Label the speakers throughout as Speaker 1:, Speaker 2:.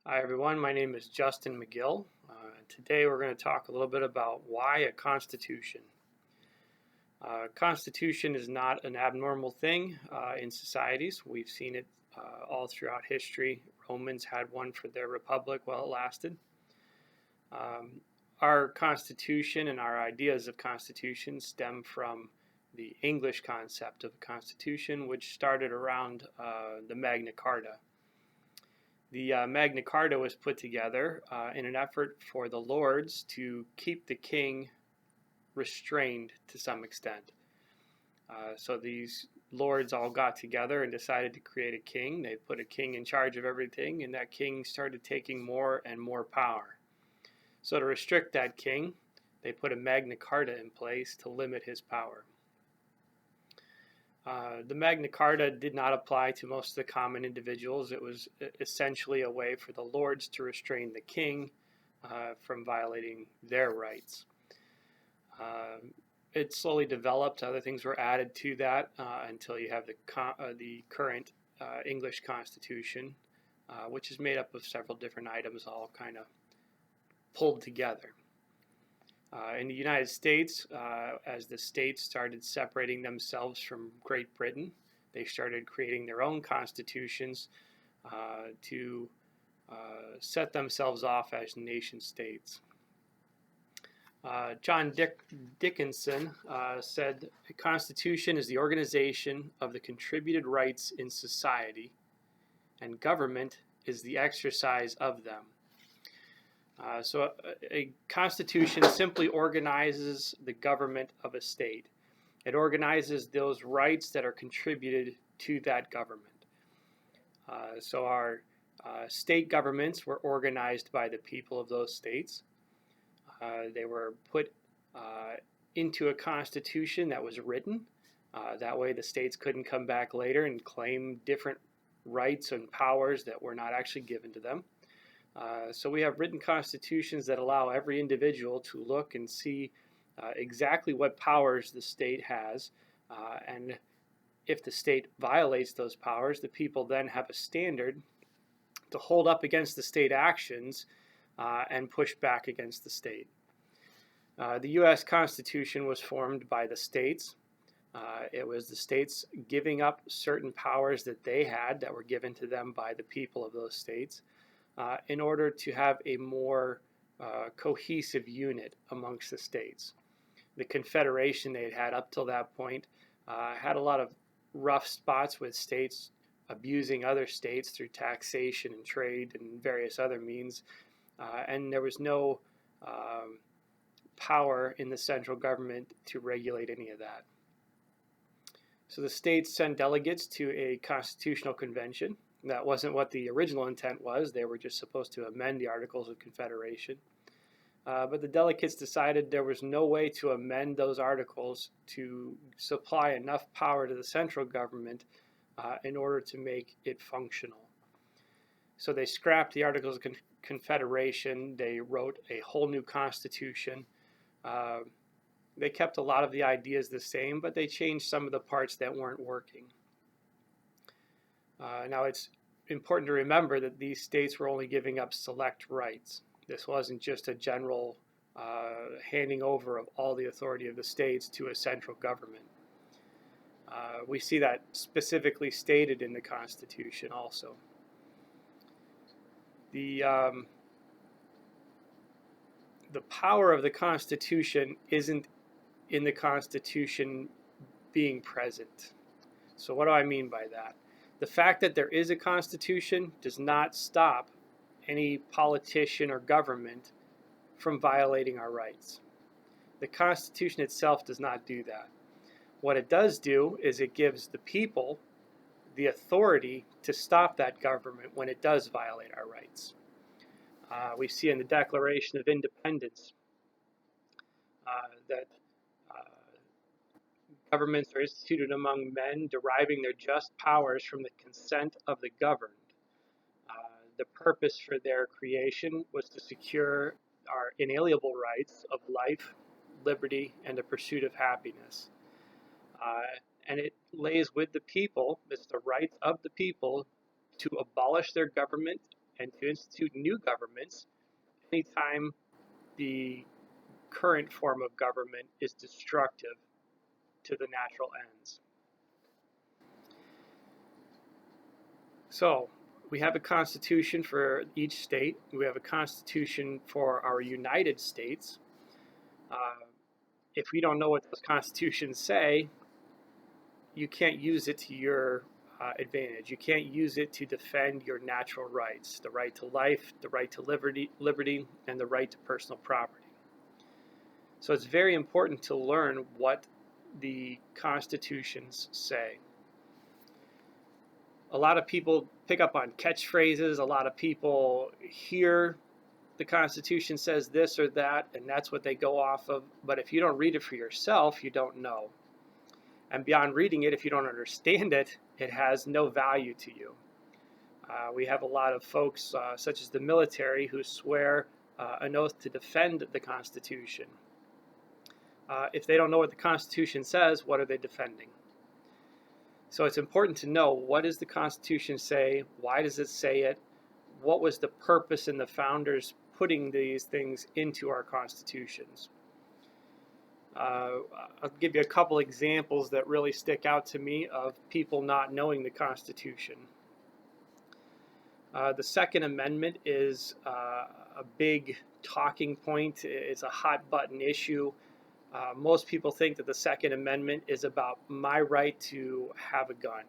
Speaker 1: Hi everyone, my name is Justin McGill. Today we're going to talk a little bit about why a constitution. Constitution is not an abnormal thing in societies. We've seen it all throughout history. Romans had one for their republic while it lasted. Um, our constitution and our ideas of constitution stem from the English concept of a constitution, which started around the Magna Carta. The Magna Carta was put together in an effort for the lords to keep the king restrained to some extent. So these lords all got together and decided to create a king. They put a king in charge of everything, and that king started taking more and more power. So to restrict that king, they put a Magna Carta in place to limit his power. The Magna Carta did not apply to most of the common individuals. It was essentially a way for the lords to restrain the king from violating their rights. It slowly developed. Other things were added to that until you have the current English Constitution, which is made up of several different items all kind of pulled together. In the United States, as the states started separating themselves from Great Britain, they started creating their own constitutions to set themselves off as nation states. John Dickinson said, "A constitution is the organization of the contributed rights in society, and government is the exercise of them." So a constitution simply organizes the government of a state. It organizes those rights that are contributed to that government. So our state governments were organized by the people of those states. They were put into a constitution that was written. That way the states couldn't come back later and claim different rights and powers that were not actually given to them. So we have written constitutions that allow every individual to look and see exactly what powers the state has, and if the state violates those powers, the people then have a standard to hold up against the state actions and push back against the state. The U.S. Constitution was formed by the states. It was the states giving up certain powers that they had that were given to them by the people of those states. In order to have a more cohesive unit amongst the states. The Confederation they had up till that point had a lot of rough spots with states abusing other states through taxation and trade and various other means, and there was no power in the central government to regulate any of that. So the states sent delegates to a constitutional convention. That wasn't what the original intent was. They were just supposed to amend the Articles of Confederation. But the delegates decided there was no way to amend those articles to supply enough power to the central government in order to make it functional. So they scrapped the Articles of Confederation. They wrote a whole new constitution. They kept a lot of the ideas the same, but they changed some of the parts that weren't working. Now, it's important to remember that these states were only giving up select rights. This wasn't just a general handing over of all the authority of the states to a central government. We see that specifically stated in the Constitution also. The power of the Constitution isn't in the Constitution being present. So what do I mean by that? The fact that there is a constitution does not stop any politician or government from violating our rights. The Constitution itself does not do that. What it does do is it gives the people the authority to stop that government when it does violate our rights. We see in the Declaration of Independence that governments are instituted among men, deriving their just powers from the consent of the governed. The purpose for their creation was to secure our inalienable rights of life, liberty, and the pursuit of happiness. And it lays with the people, it's the rights of the people to abolish their government and to institute new governments anytime the current form of government is destructive to the natural ends. So, we have a constitution for each state. We have a constitution for our United States. If we don't know what those constitutions say, you can't use it to your advantage. You can't use it to defend your natural rights, the right to life, the right to liberty, and the right to personal property. So it's very important to learn what the constitutions say. A lot of people pick up on catchphrases. A lot of people hear the Constitution says this or that, and that's what they go off of. But if you don't read it for yourself, you don't know. And beyond reading it, if you don't understand it, it has no value to you. We have a lot of folks, such as the military, who swear an oath to defend the Constitution. If they don't know what the Constitution says, what are they defending? So it's important to know, what does the Constitution say? Why does it say it? What was the purpose in the founders putting these things into our constitutions? I'll give you a couple examples that really stick out to me of people not knowing the Constitution. The Second Amendment is a big talking point. It's a hot button issue. Most people think that the Second Amendment is about my right to have a gun.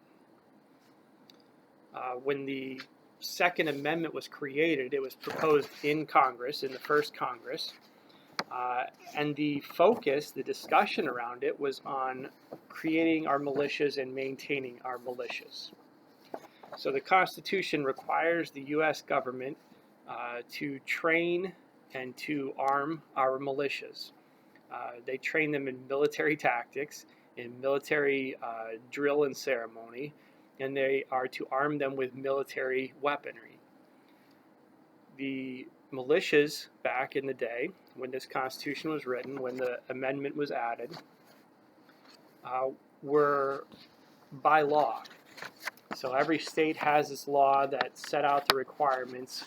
Speaker 1: When the Second Amendment was created, it was proposed in Congress, in the first Congress. And the focus, the discussion around it, was on creating our militias and maintaining our militias. So the Constitution requires the U.S. government to train and to arm our militias. They train them in military tactics, in military drill and ceremony, and they are to arm them with military weaponry. The militias back in the day, when this Constitution was written, when the amendment was added, were by law. So every state has this law that set out the requirements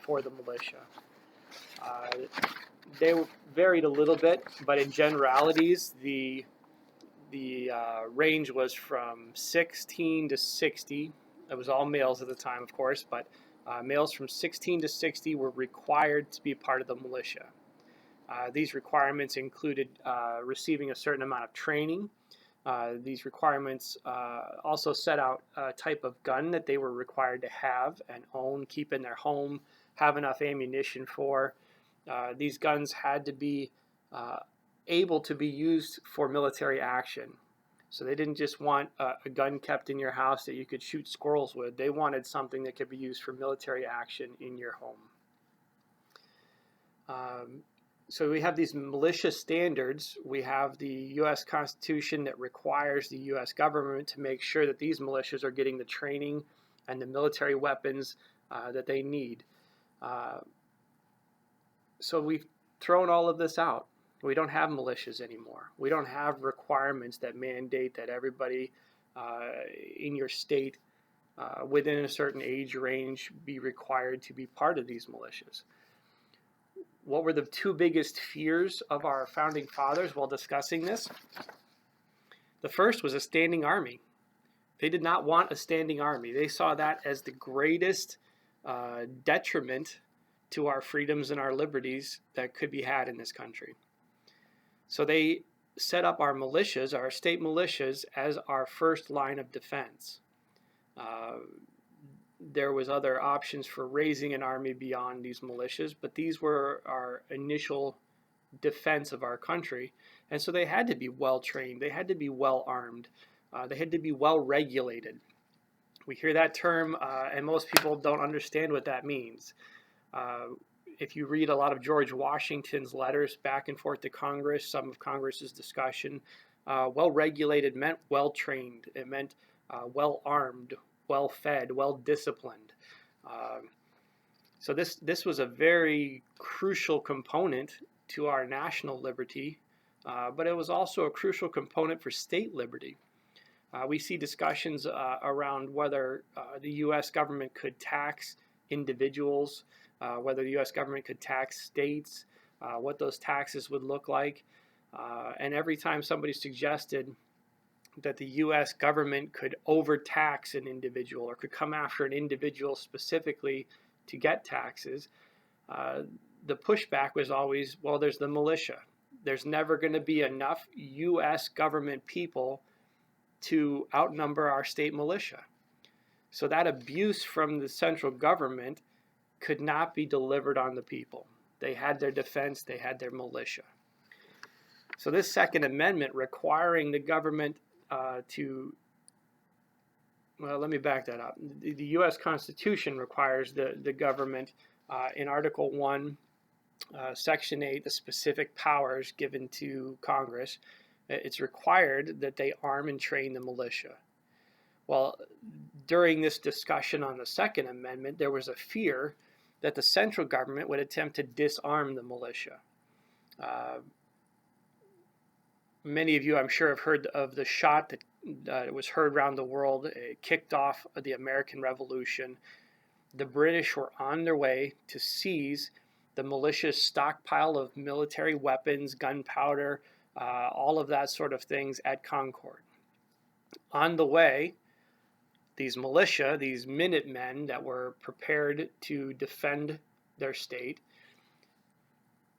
Speaker 1: for the militia. They varied a little bit, but in generalities, the range was from 16 to 60. It was all males at the time, of course, but males from 16 to 60 were required to be part of the militia. These requirements included receiving a certain amount of training. These requirements also set out a type of gun that they were required to have and own, keep in their home, have enough ammunition for. These guns had to be able to be used for military action. So they didn't just want a gun kept in your house that you could shoot squirrels with. They wanted something that could be used for military action in your home. So we have these militia standards. We have the U.S. Constitution that requires the U.S. government to make sure that these militias are getting the training and the military weapons that they need. So we've thrown all of this out. We don't have militias anymore. We don't have requirements that mandate that everybody in your state within a certain age range be required to be part of these militias. What were the two biggest fears of our founding fathers while discussing this? The first was a standing army. They did not want a standing army. They saw that as the greatest detriment to our freedoms and our liberties that could be had in this country. So they set up our militias, our state militias, as our first line of defense. There was other options for raising an army beyond these militias, but these were our initial defense of our country. And so they had to be well trained, they had to be well armed, they had to be well regulated. We hear that term, and most people don't understand what that means. If you read a lot of George Washington's letters back and forth to Congress, some of Congress's discussion, well-regulated meant well-trained. It meant well-armed, well-fed, well-disciplined. So this was a very crucial component to our national liberty, but it was also a crucial component for state liberty. We see discussions around whether the U.S. government could tax individuals, whether the U.S. government could tax states, what those taxes would look like. And every time somebody suggested that the U.S. government could overtax an individual or could come after an individual specifically to get taxes, the pushback was always, well, there's the militia. There's never going to be enough U.S. government people to outnumber our state militia. So that abuse from the central government could not be delivered on the people. They had their defense, they had their militia. So this Second Amendment requiring the government well, let me back that up. The U.S. Constitution requires the government in Article 1, Section 8, the specific powers given to Congress. It's required that they arm and train the militia. Well, during this discussion on the Second Amendment, there was a fear that the central government would attempt to disarm the militia. Many of you, I'm sure, have heard of the shot that was heard around the world. It kicked off the American Revolution. The British were on their way to seize the militia's stockpile of military weapons, gunpowder, all of that sort of things at Concord. On the way, these militia, these Minutemen that were prepared to defend their state,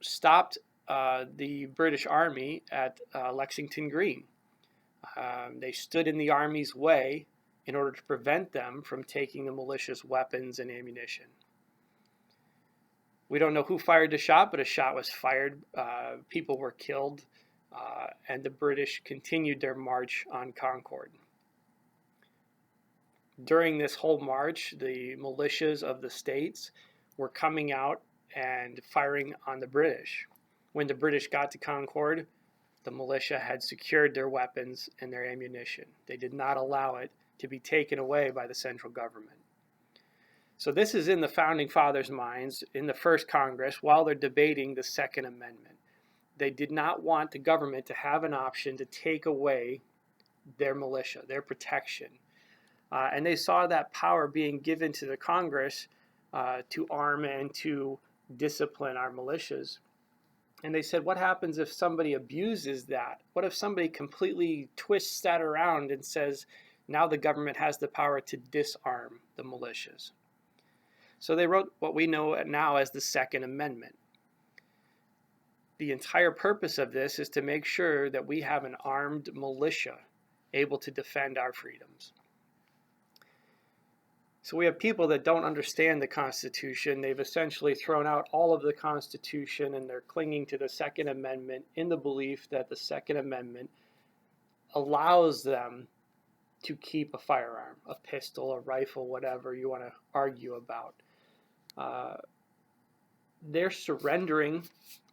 Speaker 1: stopped the British Army at Lexington Green. They stood in the Army's way in order to prevent them from taking the militia's weapons and ammunition. We don't know who fired the shot, but a shot was fired. People were killed, and the British continued their march on Concord. During this whole march, the militias of the states were coming out and firing on the British. When the British got to Concord, the militia had secured their weapons and their ammunition. They did not allow it to be taken away by the central government. So this is in the Founding Fathers' minds in the first Congress while they're debating the Second Amendment. They did not want the government to have an option to take away their militia, their protection. And they saw that power being given to the Congress to arm and to discipline our militias. And they said, what happens if somebody abuses that? What if somebody completely twists that around and says, now the government has the power to disarm the militias? So they wrote what we know now as the Second Amendment. The entire purpose of this is to make sure that we have an armed militia able to defend our freedoms. So we have people that don't understand the Constitution. They've essentially thrown out all of the Constitution and they're clinging to the Second Amendment in the belief that the Second Amendment allows them to keep a firearm, a pistol, a rifle, whatever you want to argue about. They're surrendering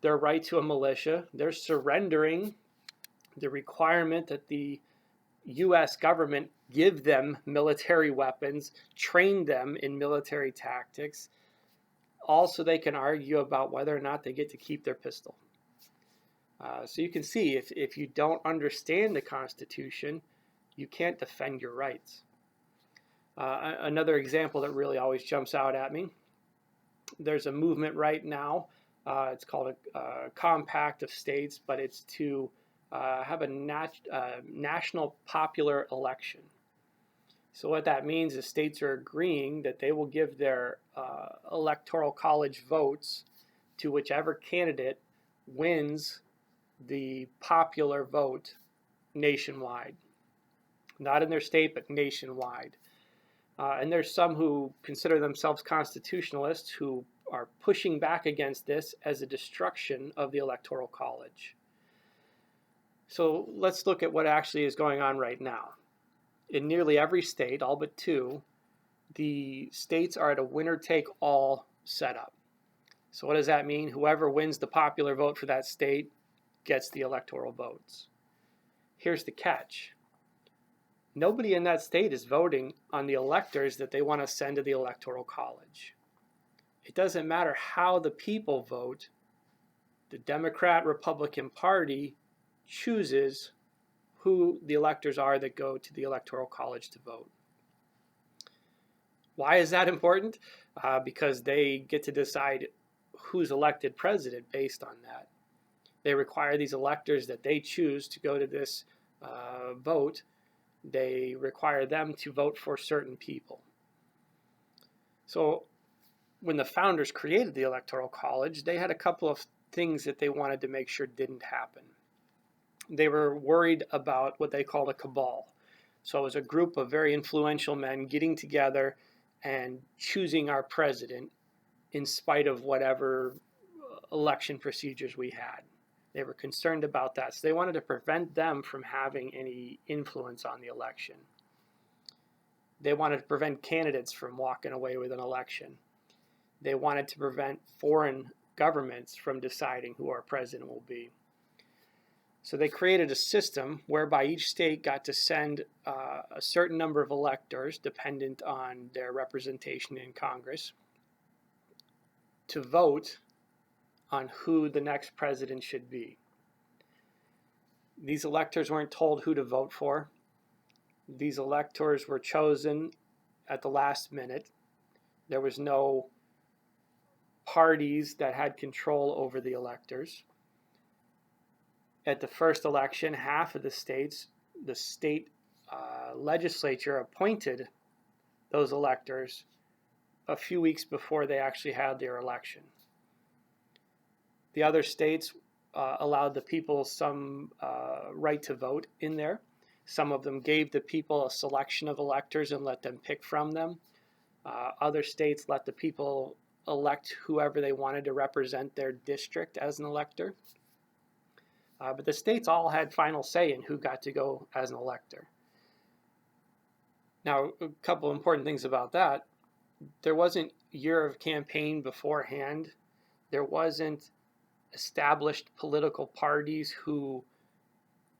Speaker 1: their right to a militia. They're surrendering the requirement that the U.S. government give them military weapons, train them in military tactics, all so they can argue about whether or not they get to keep their pistol. So you can see if you don't understand the Constitution, you can't defend your rights. Another example that really always jumps out at me, there's a movement right now, it's called a compact of states, but it's to have a national popular election. So what that means is states are agreeing that they will give their Electoral College votes to whichever candidate wins the popular vote nationwide. Not in their state, but nationwide. And there's some who consider themselves constitutionalists who are pushing back against this as a destruction of the Electoral College. So let's look at what actually is going on right now. In nearly every state, all but two, the states are at a winner-take-all setup. So what does that mean? Whoever wins the popular vote for that state gets the electoral votes. Here's the catch. Nobody in that state is voting on the electors that they want to send to the Electoral College. It doesn't matter how the people vote. The Democrat-Republican Party chooses who the electors are that go to the Electoral College to vote. Why is that important? Because they get to decide who's elected president based on that. They require these electors that they choose to go to this vote. They require them to vote for certain people. So when the founders created the Electoral College, they had a couple of things that they wanted to make sure didn't happen. They were worried about what they called a cabal. So it was a group of very influential men getting together and choosing our president in spite of whatever election procedures we had. They were concerned about that. So they wanted to prevent them from having any influence on the election. They wanted to prevent candidates from walking away with an election. They wanted to prevent foreign governments from deciding who our president will be. So they created a system whereby each state got to send a certain number of electors, dependent on their representation in Congress, to vote on who the next president should be. These electors weren't told who to vote for. These electors were chosen at the last minute. There was no parties that had control over the electors. At the first election, half of the states, the state legislature appointed those electors a few weeks before they actually had their election. The other states allowed the people some right to vote in there. Some of them gave the people a selection of electors and let them pick from them. Other states let the people elect whoever they wanted to represent their district as an elector. But the states all had final say in who got to go as an elector. Now, a couple important things about that. There wasn't a year of campaign beforehand. There wasn't established political parties who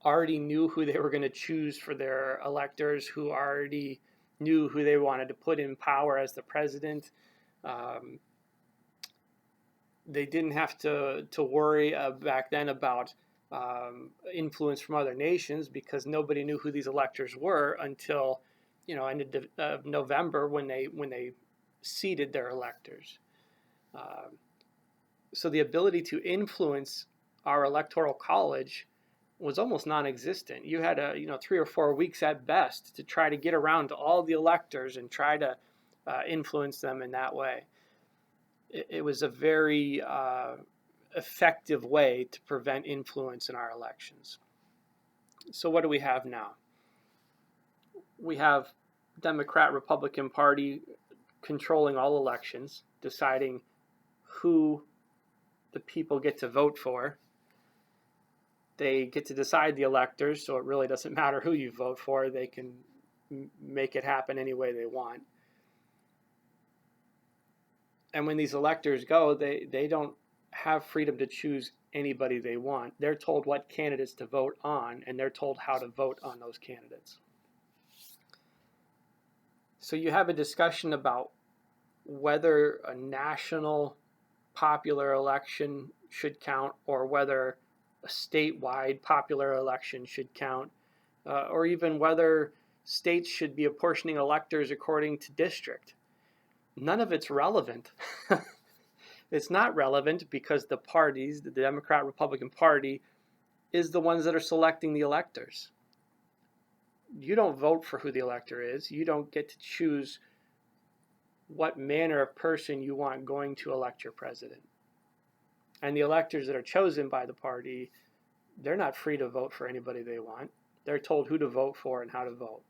Speaker 1: already knew who they were going to choose for their electors, who already knew who they wanted to put in power as the president. They didn't have to worry back then about influence from other nations, because nobody knew who these electors were until end of November when they seated their electors. So the ability to influence our Electoral College was almost non-existent. You had 3 or 4 weeks at best to try to get around to all the electors and try to influence them in that way. It was a very effective way to prevent influence in our elections. So what do we have now? We have Democrat-Republican Party controlling all elections, deciding who the people get to vote for. They get to decide the electors, so it really doesn't matter who you vote for. They can make it happen any way they want. And when these electors go, they don't have freedom to choose anybody they want. They're told what candidates to vote on, and they're told how to vote on those candidates. So you have a discussion about whether a national popular election should count, or whether a statewide popular election should count, or even whether states should be apportioning electors according to district. None of it's relevant. It's not relevant because the parties, the Democrat-Republican Party, is the ones that are selecting the electors. You don't vote for who the elector is. You don't get to choose what manner of person you want going to elect your president. And the electors that are chosen by the party, they're not free to vote for anybody they want. They're told who to vote for and how to vote.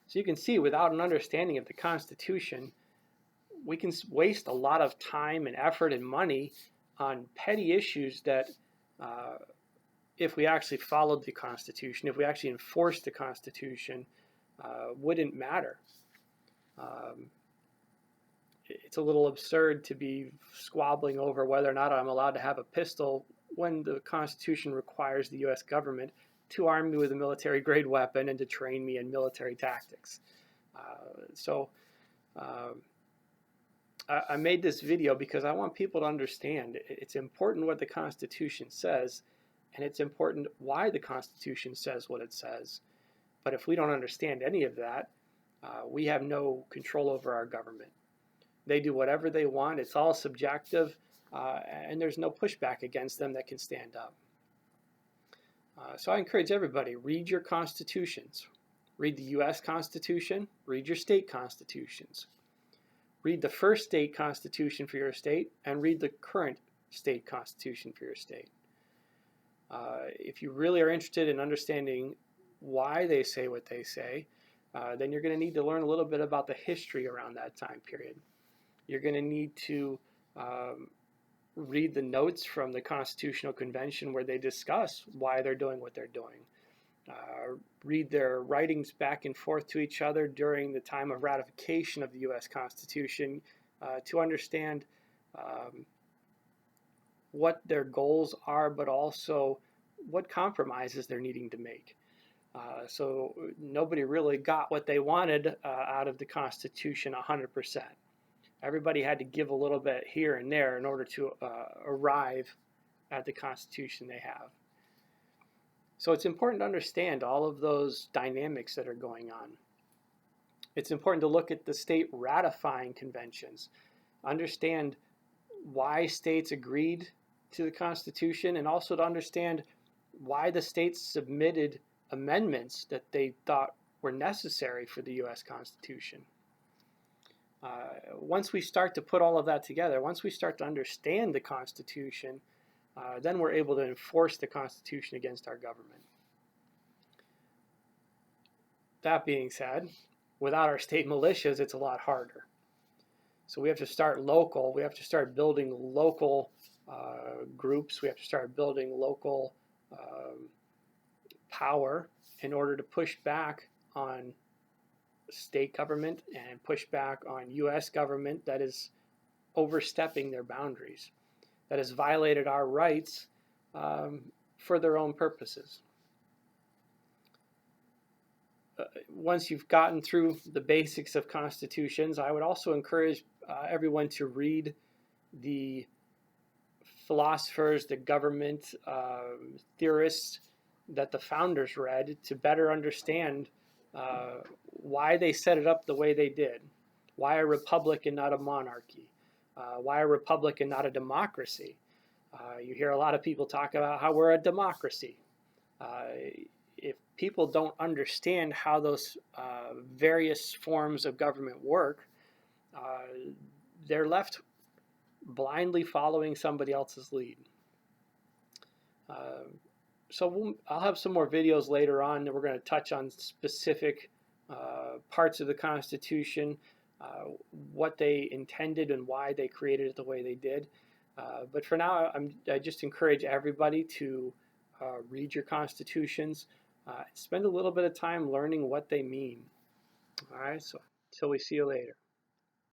Speaker 1: So you can see, without an understanding of the Constitution, we can waste a lot of time and effort and money on petty issues that, if we actually followed the Constitution, if we actually enforced the Constitution, wouldn't matter. It's a little absurd to be squabbling over whether or not I'm allowed to have a pistol when the Constitution requires the U.S. government to arm me with a military-grade weapon and to train me in military tactics. I made this video because I want people to understand it's important what the Constitution says, and it's important why the Constitution says what it says. But if we don't understand any of that, We have no control over our government. They do whatever they want. It's all subjective, and there's no pushback against them that can stand up. So I encourage everybody, read your constitutions. Read the U.S. Constitution, read your state constitutions. Read the first state constitution for your state, and read the current state constitution for your state. If you really are interested in understanding why they say what they say, then you're going to need to learn a little bit about the history around that time period. You're going to need to read the notes from the Constitutional Convention where they discuss why they're doing what they're doing. Read their writings back and forth to each other during the time of ratification of the U.S. Constitution to understand what their goals are, but also what compromises they're needing to make. So nobody really got what they wanted out of the Constitution 100%. Everybody had to give a little bit here and there in order to arrive at the Constitution they have. So it's important to understand all of those dynamics that are going on. It's important to look at the state ratifying conventions, understand why states agreed to the Constitution, and also to understand why the states submitted amendments that they thought were necessary for the U.S. Constitution. Once we start to put all of that together, once we start to understand the Constitution, then we're able to enforce the Constitution against our government. That being said, without our state militias, it's a lot harder. So we have to start local. We have to start building local groups. We have to start building local power in order to push back on state government and push back on U.S. government that is overstepping their boundaries, that has violated our rights for their own purposes. Once you've gotten through the basics of constitutions, I would also encourage everyone to read the philosophers, the government theorists that the founders read to better understand why they set it up the way they did. Why a republic and not a monarchy? Why a republic and not a democracy? You hear a lot of people talk about how we're a democracy. If people don't understand how those various forms of government work, they're left blindly following somebody else's lead. I'll have some more videos later on that we're going to touch on specific parts of the Constitution, what they intended and why they created it the way they did. But for now, I just encourage everybody to read your constitutions, spend a little bit of time learning what they mean. All right, so until we see you later.